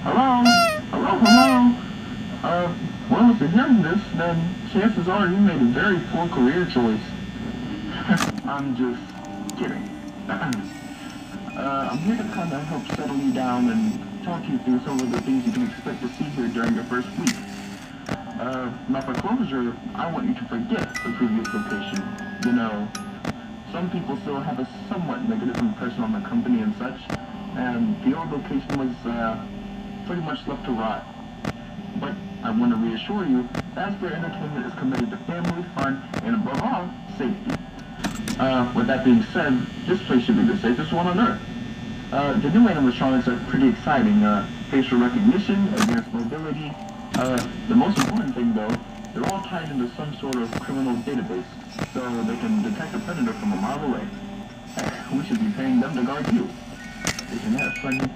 Hello? Hello, hello? Well, if you're hearing this, then chances are you made a very poor career choice. I'm just kidding. I'm here to kind of help settle you down and talk you through some of the things you can expect to see here during your first week. Now for closure, I want you to forget the previous location. You know, some people still have a somewhat negative impression on the company and such, and the old location was, pretty much left to rot. But I want to reassure you, Fazbear Entertainment is committed to family, fun, and above all, safety. With that being said, this place should be the safest one on Earth. The new animatronics are pretty exciting. Facial recognition, advanced mobility. The most important thing though, they're all tied into some sort of criminal database, so they can detect a predator from a mile away. Heck, we should be paying them to guard you. Isn't that funny?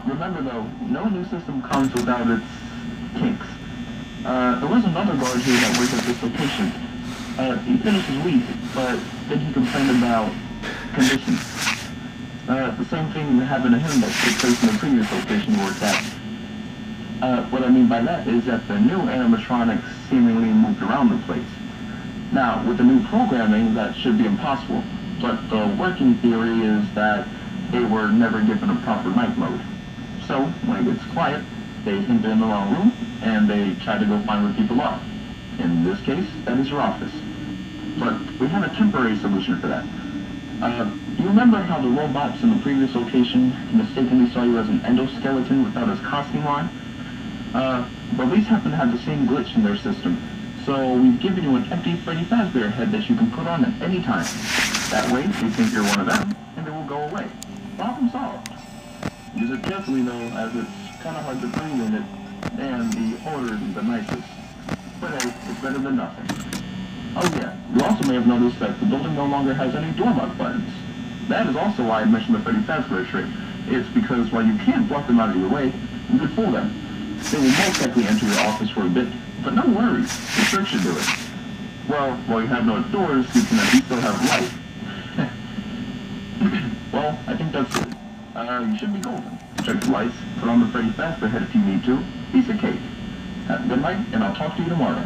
Remember though, no new system comes without its kinks. There was another guard here that worked at this location. He finished his week, but then he complained about conditions. The same thing happened to him that took place in the previous location he worked at. What I mean by that is that the new animatronics seemingly moved around the place. Now, with the new programming, that should be impossible, but the working theory is that they were never given a proper night mode. So, when it gets quiet, they think they're in the wrong room, and they try to go find where people are. In this case, that is your office. But we have a temporary solution for that. You remember how the robots in the previous location mistakenly saw you as an endoskeleton without his costume on? Well, these happen to have the same glitch in their system. So we've given you an empty Freddy Fazbear head that you can put on at any time. That way, they think you're one of them, and it will go away. Problem solved. Use it carefully though, as it's kind of hard to breathe in it, and the odor isn't the nicest. But hey, it's better than nothing. Oh yeah, you also may have noticed that the building no longer has any door lock buttons. That is also why I mentioned the Freddy Fazbear trick. It's because while you can't block them out of your way, you can fool them. They will most likely enter your office for a bit, but no worries, the trick should do it. Well, while you have no doors, you can at least still have light. Well, I think that's it. You should be golden. Check the lights, put on the Freddy Fazbear head if you need to. Piece of cake. Have a good night, and I'll talk to you tomorrow.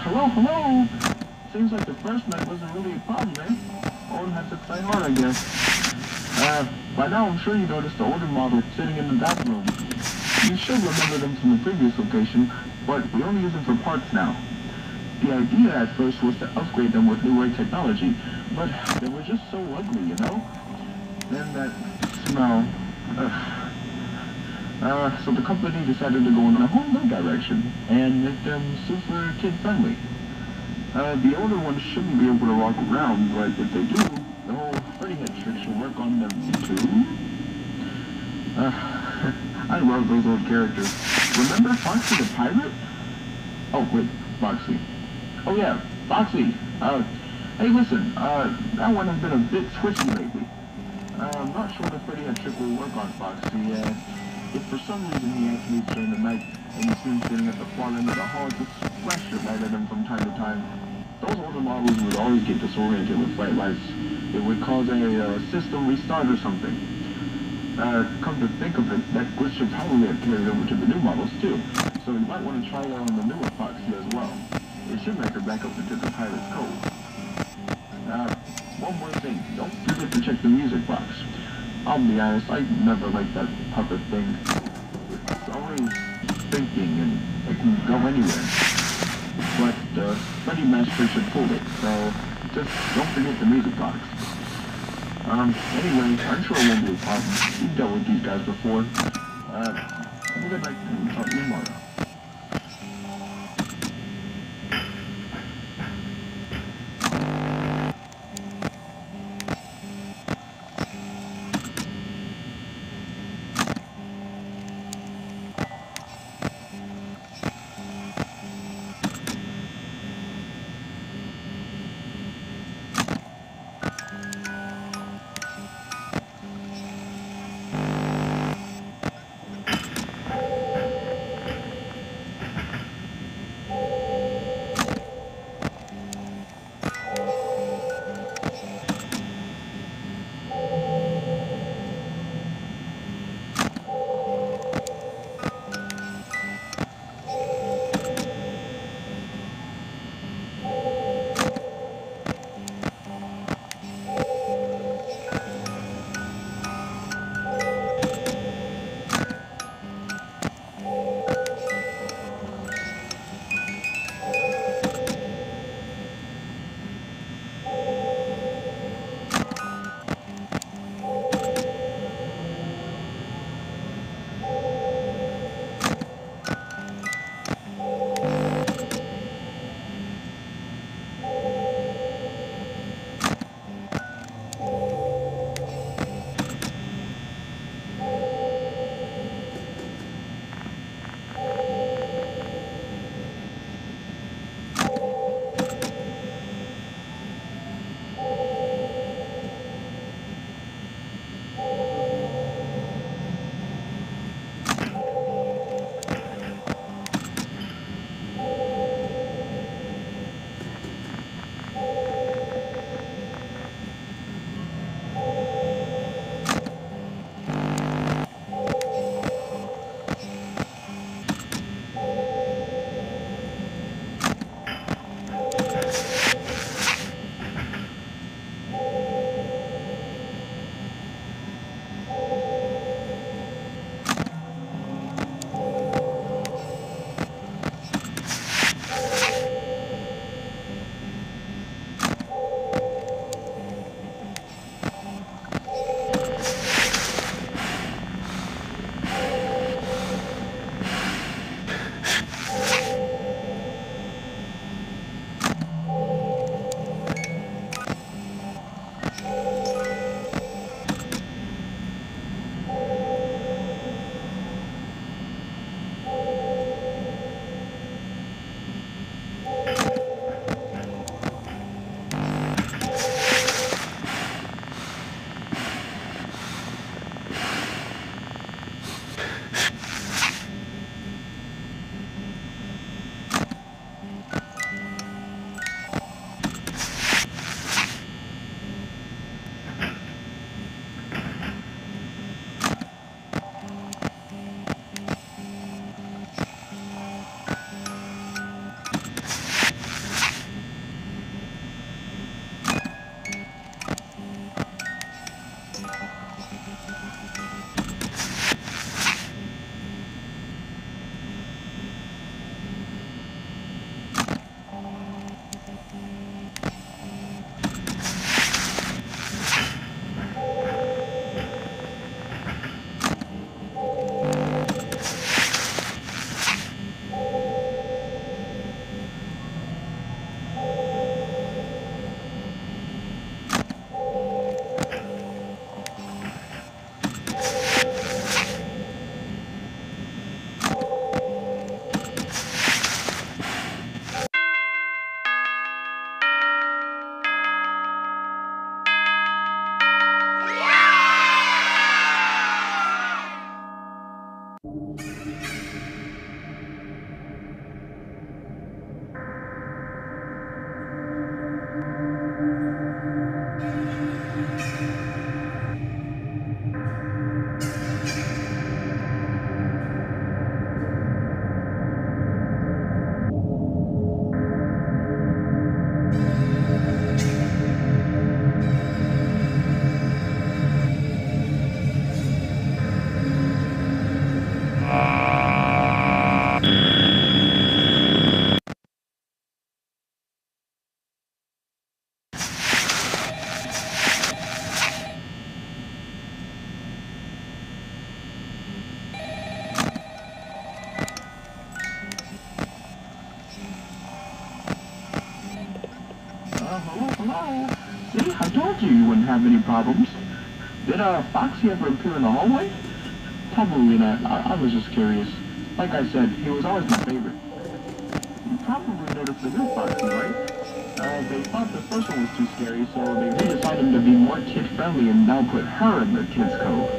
hello, hello! Seems like the first night wasn't really a problem, eh? Owen had to try hard, I guess. By now I'm sure you noticed the older model sitting in the bathroom. You should remember them from the previous location, but we only use them for parts now. The idea at first was to upgrade them with newer technology, but they were just so ugly, you know? Then that smell. So the company decided to go in a whole new direction and make them super kid-friendly. The older ones shouldn't be able to walk around, but if they do, the whole Freddy head trick should work on them too. I love those old characters. Remember Foxy the Pirate? Oh, wait, Foxy. Oh yeah, Foxy. Hey listen, that one has been a bit twitchy lately. I'm not sure the Freddy head trick will work on Foxy. If for some reason he actually during the night and you see him sitting at the far end of the hall, just flash your light at him from time to time. Those older models would always get disoriented with bright lights. It would cause a system restart or something. Come to think of it, that glitch should probably have carried over to the new models too. So you might want to try it on the newer Foxy as well. It should make her back up into the pirate's code. One more thing, don't forget to check the music box. I'll be honest, I never liked that puppet thing. It's always thinking and it can go anywhere. But Freddy Master should pull it, so just don't forget the music box. Anyway, I'm sure it won't be a problem. You've dealt with these guys before. Have a good night and talk to you tomorrow. See, I told you wouldn't have any problems. Did Foxy ever appear in the hallway? Probably not. I was just curious. Like I said, he was always my favorite. You probably noticed the new Foxy, right? They thought the first one was too scary, so they redesigned him to be more kid-friendly and now put her in the kids' cove.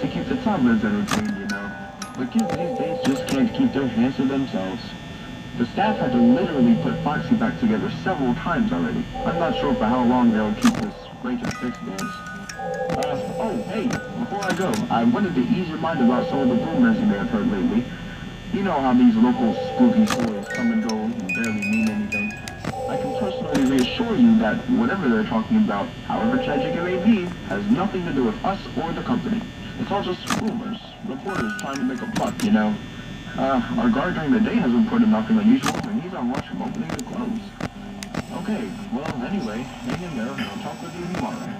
To keep the toddlers entertained, you know. But kids these days just can't keep their hands to themselves. The staff had to literally put Foxy back together several times already. I'm not sure for how long they'll keep this break and fix dance. Oh, hey, before I go, I wanted to ease your mind about some of the rumors you may have heard lately. You know how these local spooky stories come and go and barely mean anything. I can personally reassure you that whatever they're talking about, however tragic it may be, has nothing to do with us or the company. It's all just rumors. Reporters trying to make a buck, you know. Our guard during the day has reported nothing unusual, and he's on watch from opening to close. Okay, well, anyway, hang in there, and I'll talk with you tomorrow.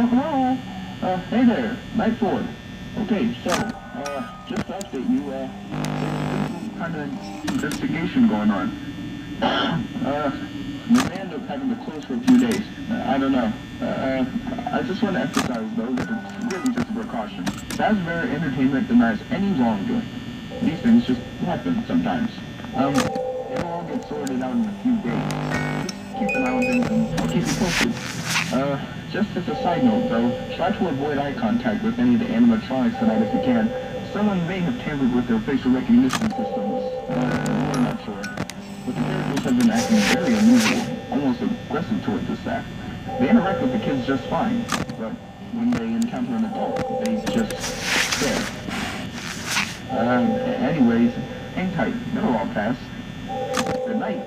Oh, hello. Hey there, Night Ford. Okay, so, just to update you, there's been some kind of investigation going on. We may end up having to close for a few days. I don't know. I just want to emphasize, though, that it's really just a precaution. Fazbear Entertainment denies any wrongdoing. These things just happen sometimes. It'll all get sorted out in a few days. Just keep an eye on things and I'll keep you posted. Just as a side note, though, try to avoid eye contact with any of the animatronics tonight if you can. Someone may have tampered with their facial recognition systems. We're not sure. But the characters have been acting very unusual, almost aggressive towards the staff. They interact with the kids just fine, but when they encounter an adult, they just stare. Anyways, hang tight. It'll all pass. Good night.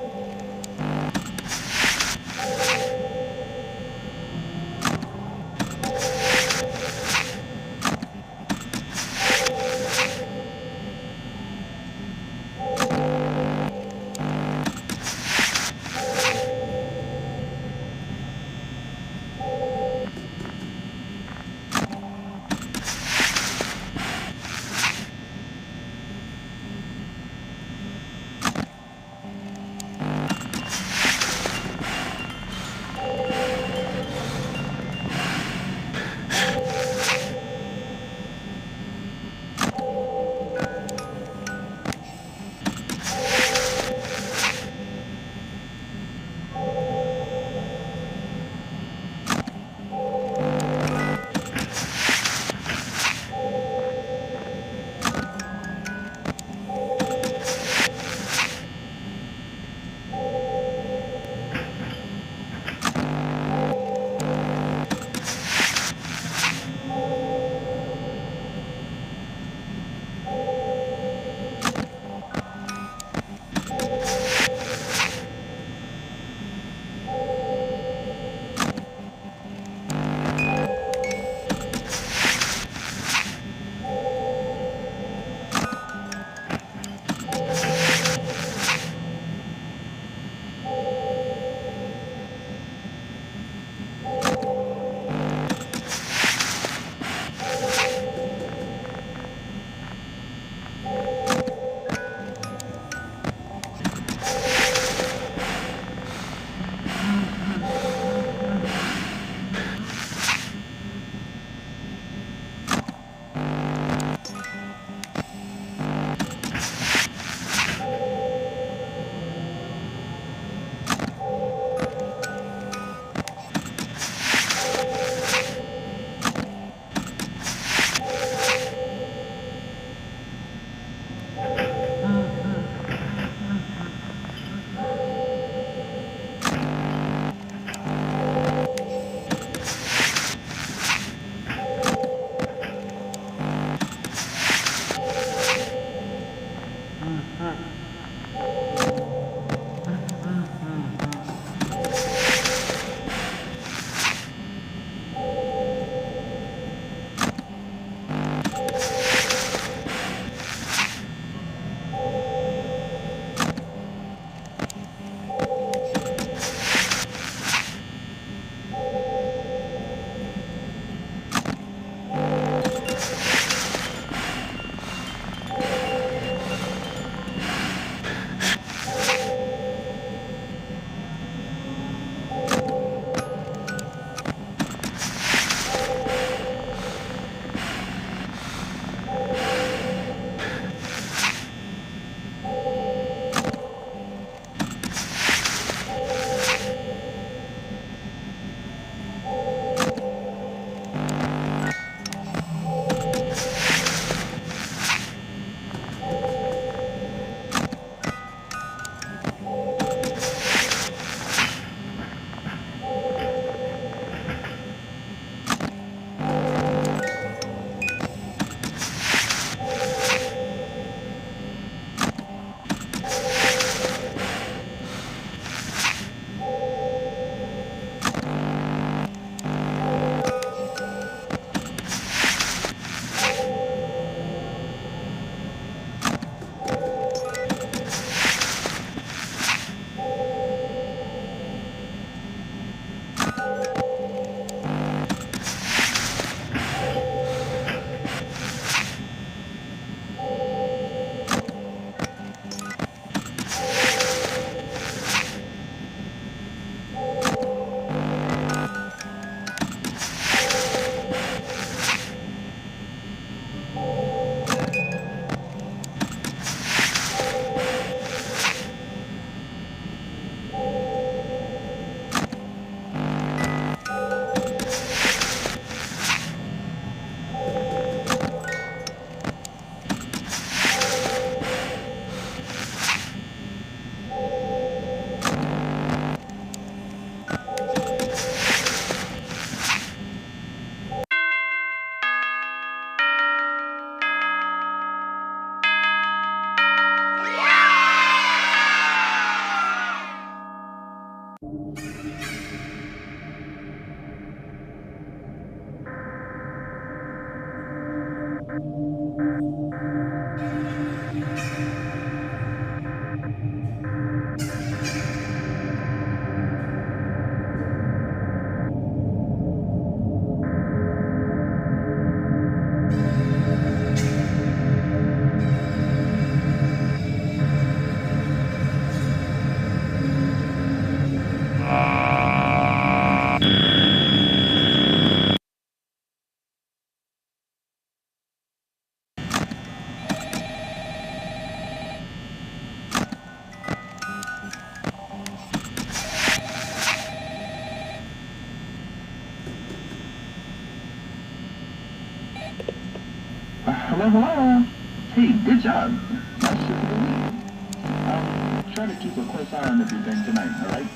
Hello, hello. Hey, good job. Nice shit for the week. Try to keep a close eye on everything tonight, alright?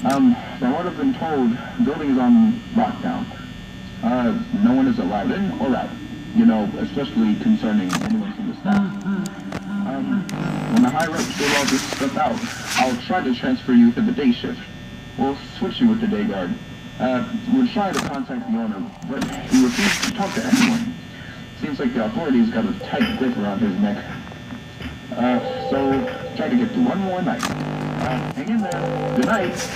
From what I've been told, the building is on lockdown. No one is allowed in or out. You know, especially concerning anyone from the staff. When the higher-ups give all this stuff out, I'll try to transfer you to the day shift. We'll switch you with the day guard. We're trying to contact the owner, but he refuses to talk to anyone. Seems like the authorities got a tight grip around his neck. So try to get through one more night. Hang in there. Good night.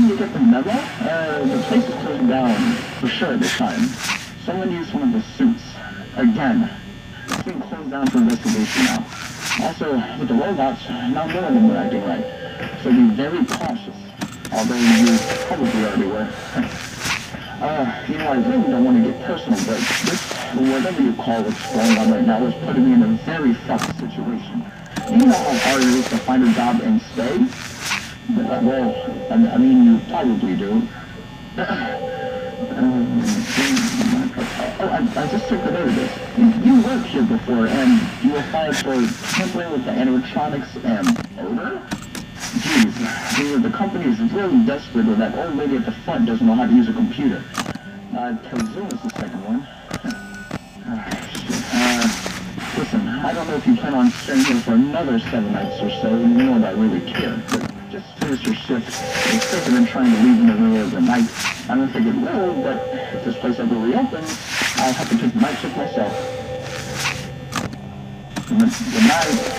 Didn't you get the memo? The place is closing down for sure this time. Someone used one of the suits. Again. It's being closed down for investigation now. Also, with the robots, not none of them were acting right. So be very cautious. Although you probably already were. I really don't want to get personal, but this, whatever you call what's going on right now, is putting me in a very tough situation. Do you know how hard it is to find a job and stay? Well, I mean, you probably do. I just took the note of this. You worked here before, and you were fired for tampering with the animatronics and odor? Jeez, the company is really desperate that that old lady at the front doesn't know how to use a computer. I presume it's the second one. Listen, I don't know if you plan on staying here for another 7 nights or so, you know that I really care, but just finish your shift. It's safer than trying to leave in the middle of the night. I don't think it will, but if this place ever reopens, I'll have to take the night shift myself. Good night.